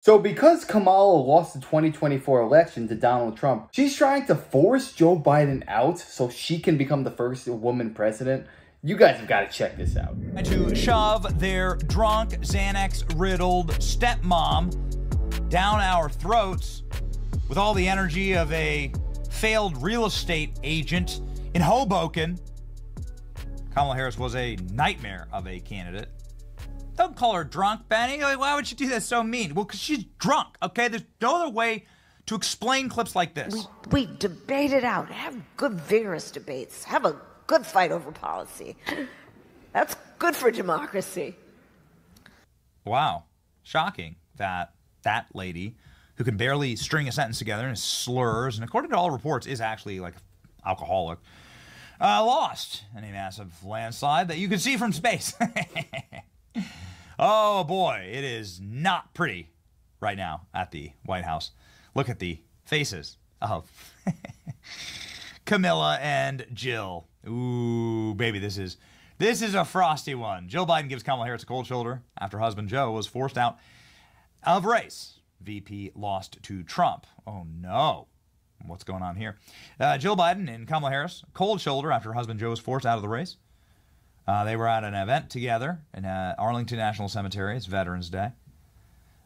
So because Kamala lost the 2024 election to Donald Trump, she's trying to force Joe Biden out so she can become the first woman president. You guys have got to check this out. To shove their drunk, Xanax-riddled stepmom down our throats with all the energy of a failed real estate agent in Hoboken. Kamala Harris was a nightmare of a candidate. Don't call her drunk, Benny. Like, why would she do that so mean? Well, because she's drunk, okay? There's no other way to explain clips like this. We debate it out. Have good, vigorous debates. Have a good fight over policy. That's good for democracy. Wow. Shocking that that lady, who can barely string a sentence together and slurs, and according to all reports is actually like alcoholic, lost in a massive landslide that you can see from space. Oh boy, it is not pretty right now at the White House. Look at the faces of Camilla and Jill. Ooh, baby, this is a frosty one. Jill Biden gives Kamala Harris a cold shoulder after husband Joe was forced out of race. VP lost to Trump. Oh no. What's going on here? Jill Biden and Kamala Harris, cold shoulder after husband Joe was forced out of the race. They were at an event together in Arlington National Cemetery. It's Veterans Day.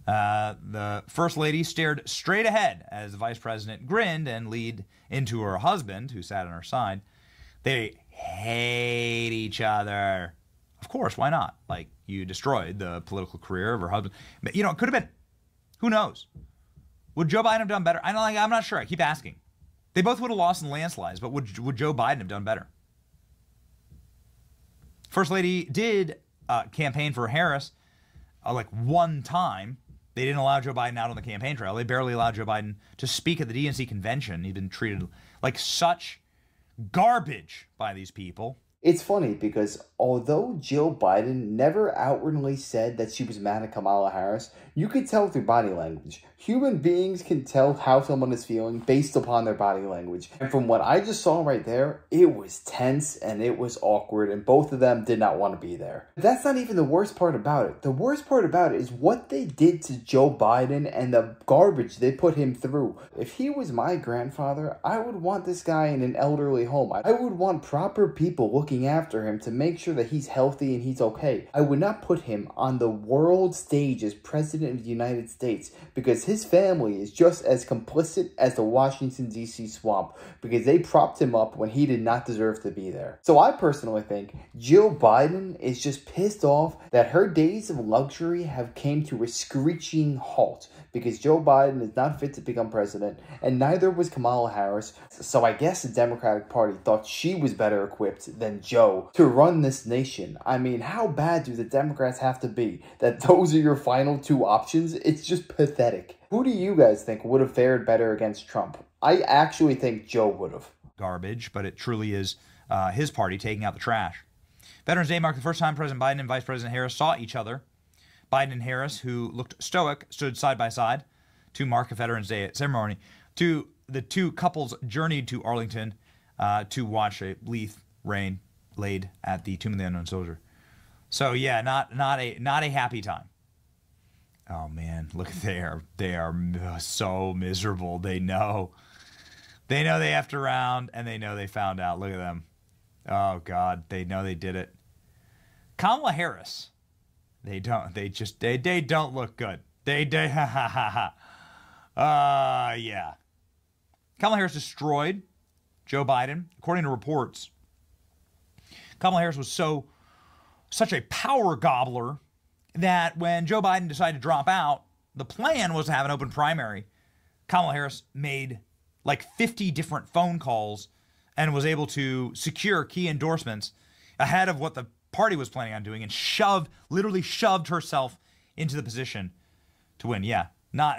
The First Lady stared straight ahead as the Vice President grinned and leaned into her husband, who sat on her side. They hate each other. Of course, why not? Like, you destroyed the political career of her husband. But, you know, it could have been. Who knows? Would Joe Biden have done better? I'm not sure. I keep asking. They both would have lost in landslides, but would Joe Biden have done better? First Lady did campaign for Harris like one time. They didn't allow Joe Biden out on the campaign trail. They barely allowed Joe Biden to speak at the DNC convention. He'd been treated like such garbage by these people. It's funny because although Jill Biden never outwardly said that she was mad at Kamala Harris, you could tell through body language. Human beings can tell how someone is feeling based upon their body language. And from what I just saw right there, it was tense and it was awkward and both of them did not want to be there. But that's not even the worst part about it. The worst part about it is what they did to Joe Biden and the garbage they put him through. If he was my grandfather, I would want this guy in an elderly home. I would want proper people looking after him to make sure that he's healthy and he's okay. I would not put him on the world stage as president of the United States because his family is just as complicit as the Washington, D.C. swamp because they propped him up when he did not deserve to be there. So I personally think Jill Biden is just pissed off that her days of luxury have came to a screeching halt because Joe Biden is not fit to become president and neither was Kamala Harris. So I guess the Democratic Party thought she was better equipped than Joe to run this nation. I mean, how bad do the Democrats have to be that those are your final two options? It's just pathetic. Who do you guys think would have fared better against Trump? I actually think Joe would have. Garbage, but it truly is his party taking out the trash. Veterans Day marked the first time President Biden and Vice President Harris saw each other. Biden and Harris, who looked stoic, stood side by side to mark a Veterans Day ceremony. The two couples journeyed to Arlington to watch a wreath rain laid at the Tomb of the Unknown Soldier. So yeah, not a happy time. Oh man, look, they are so miserable. They know they effed around and they know they found out. Look at them. Oh God, they know they did it. Kamala Harris, they don't look good. Yeah. Kamala Harris destroyed Joe Biden. According to reports, Kamala Harris was such a power gobbler that when Joe Biden decided to drop out, the plan was to have an open primary. Kamala Harris made like 50 different phone calls and was able to secure key endorsements ahead of what the party was planning on doing and literally shoved herself into the position to win. Yeah, not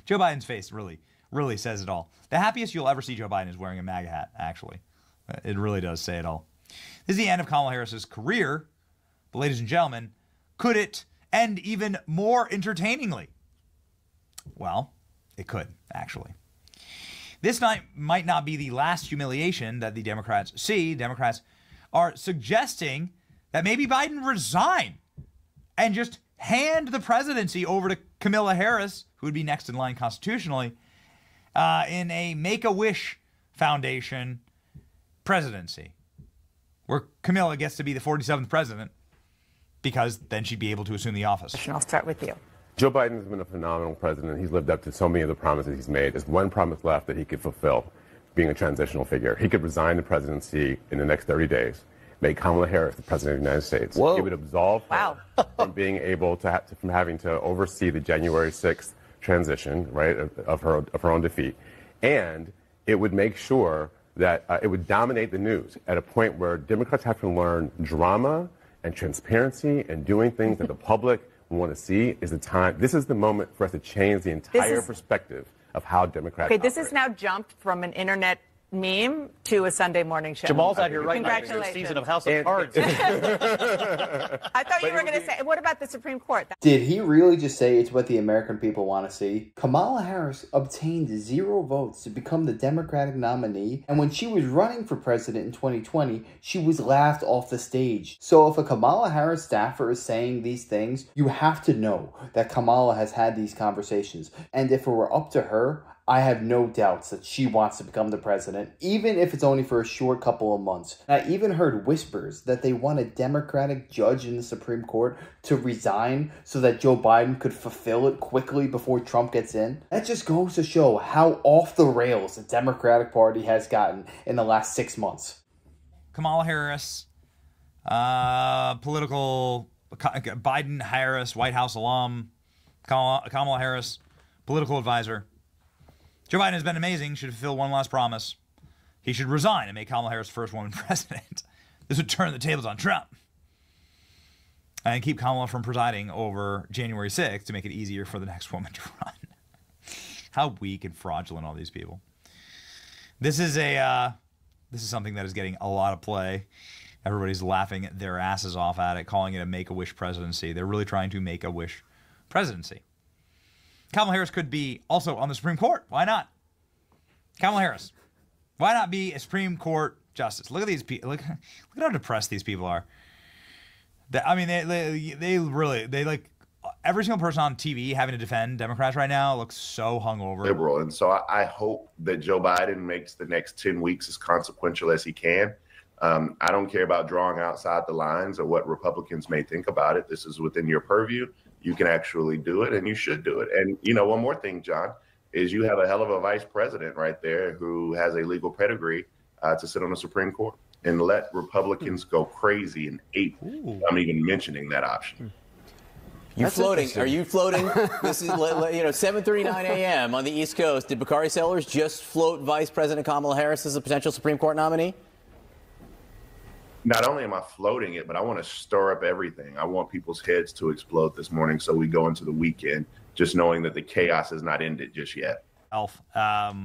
Joe Biden's face really says it all. The happiest you'll ever see Joe Biden is wearing a MAGA hat, actually. It really does say it all. This is the end of Kamala Harris's career. But ladies and gentlemen, could it end even more entertainingly? Well, it could, actually. This night might not be the last humiliation that the Democrats see. Democrats are suggesting that maybe Biden resign and just hand the presidency over to Kamala Harris, who would be next in line constitutionally, in a Make-A-Wish Foundation presidency, where Kamala gets to be the 47th president, because then she'd be able to assume the office. I'll start with you. Joe Biden has been a phenomenal president. He's lived up to so many of the promises he's made. There's one promise left that he could fulfill, being a transitional figure. He could resign the presidency in the next 30 days, make Kamala Harris the president of the United States. Whoa. It would absolve her from being able to from having to oversee the January 6th transition, right, of her own defeat. And it would make sure that it would dominate the news at a point where Democrats have to learn drama and transparency and doing things that the public want to see. Is the time. This is the moment for us to change the entire perspective of how Democrats Okay, this operate. has now jumped from an internet meme to a Sunday morning show. Jamal's out here right now. Congratulations. Season of House of Cards. I thought you were going to say, what about the Supreme Court? Did he really just say it's what the American people want to see? Kamala Harris obtained 0 votes to become the Democratic nominee, and when she was running for president in 2020, she was laughed off the stage. So if a Kamala Harris staffer is saying these things, you have to know that Kamala has had these conversations. And if it were up to her, I have no doubts that she wants to become the president, even if it's only for a short couple of months. I even heard whispers that they want a Democratic judge in the Supreme Court to resign so that Joe Biden could fulfill it quickly before Trump gets in. That just goes to show how off the rails the Democratic Party has gotten in the last 6 months. Kamala Harris, Biden-Harris, White House alum, Kamala Harris, political advisor. Joe Biden has been amazing, should fulfill one last promise. He should resign and make Kamala Harris the first woman president. This would turn the tables on Trump. And keep Kamala from presiding over January 6th to make it easier for the next woman to run. How weak and fraudulent all these people. This is something that is getting a lot of play. Everybody's laughing their asses off at it, calling it a Make-A-Wish presidency. They're really trying to make a wish presidency. Kamala Harris could be also on the Supreme Court. Why not? Kamala Harris. Why not be a Supreme Court justice? Look at these people. Look at how depressed these people are. They like every single person on TV having to defend Democrats right now looks so hungover. Liberal. And so I hope that Joe Biden makes the next 10 weeks as consequential as he can. I don't care about drawing outside the lines or what Republicans may think about it. This is within your purview. You can actually do it, and you should do it. And, one more thing, John, is you have a hell of a vice president right there who has a legal pedigree to sit on the Supreme Court. And let Republicans go crazy and ape. I'm even mentioning that option. You floating? Are you floating? This is 7:39 a.m. on the East Coast. Did Bakari Sellers just float Vice President Kamala Harris as a potential Supreme Court nominee? Not only am I floating it, but I want to stir up everything. I want people's heads to explode this morning so we go into the weekend just knowing that the chaos has not ended just yet. That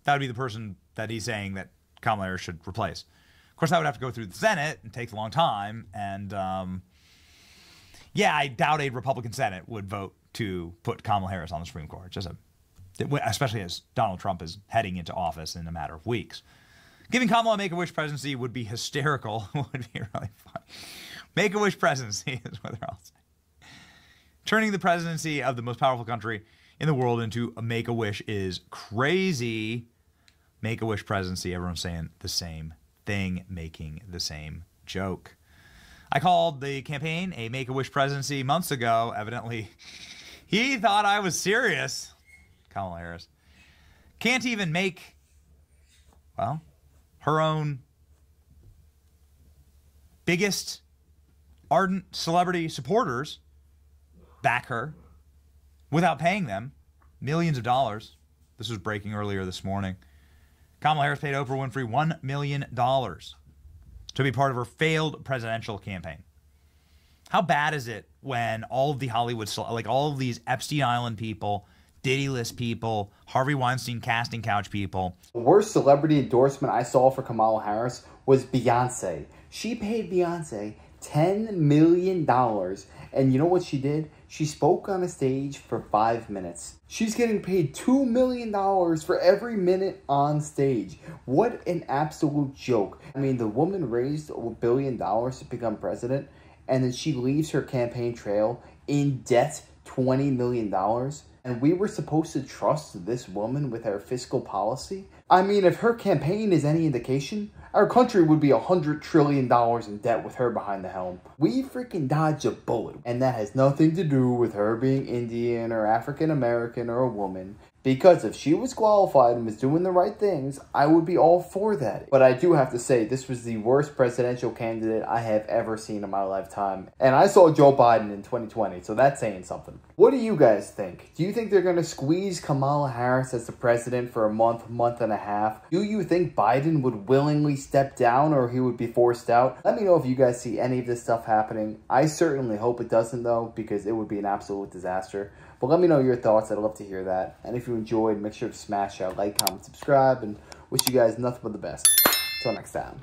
would be the person that he's saying that Kamala Harris should replace. Of course, that would have to go through the Senate and take a long time. And, I doubt a Republican Senate would vote to put Kamala Harris on the Supreme Court, especially as Donald Trump is heading into office in a matter of weeks. Giving Kamala a Make-A-Wish presidency would be hysterical. Would be really fun. Make-A-Wish presidency is what they're all saying. Turning the presidency of the most powerful country in the world into a Make-A-Wish is crazy. Make-A-Wish presidency, everyone's saying the same thing, making the same joke. I called the campaign a Make-A-Wish presidency months ago. Evidently, he thought I was serious. Kamala Harris can't even make, her own biggest ardent celebrity supporters back her without paying them millions of dollars. This was breaking earlier this morning. Kamala Harris paid Oprah Winfrey $1 million to be part of her failed presidential campaign. How bad is it when all of the Hollywood, all of these Epstein Island people, Diddy List people, Harvey Weinstein casting couch people. The worst celebrity endorsement I saw for Kamala Harris was Beyonce. She paid Beyonce $10 million. And you know what she did? She spoke on a stage for 5 minutes. She's getting paid $2 million for every minute on stage. What an absolute joke. I mean, the woman raised $1 billion to become president, and then she leaves her campaign trail in debt $20 million, and we were supposed to trust this woman with her fiscal policy? I mean, if her campaign is any indication, our country would be $100 trillion in debt with her behind the helm. We freaking dodged a bullet, and that has nothing to do with her being Indian or African American or a woman. Because if she was qualified and was doing the right things, I would be all for that. But I do have to say, this was the worst presidential candidate I have ever seen in my lifetime. And I saw Joe Biden in 2020, so that's saying something. What do you guys think? Do you think they're going to squeeze Kamala Harris as the president for a month, month and a half? Do you think Biden would willingly step down or he would be forced out? Let me know if you guys see any of this stuff happening. I certainly hope it doesn't though, because it would be an absolute disaster. But let me know your thoughts. I'd love to hear that. And if you enjoyed, make sure to smash that like, comment, subscribe, and wish you guys nothing but the best. Until next time.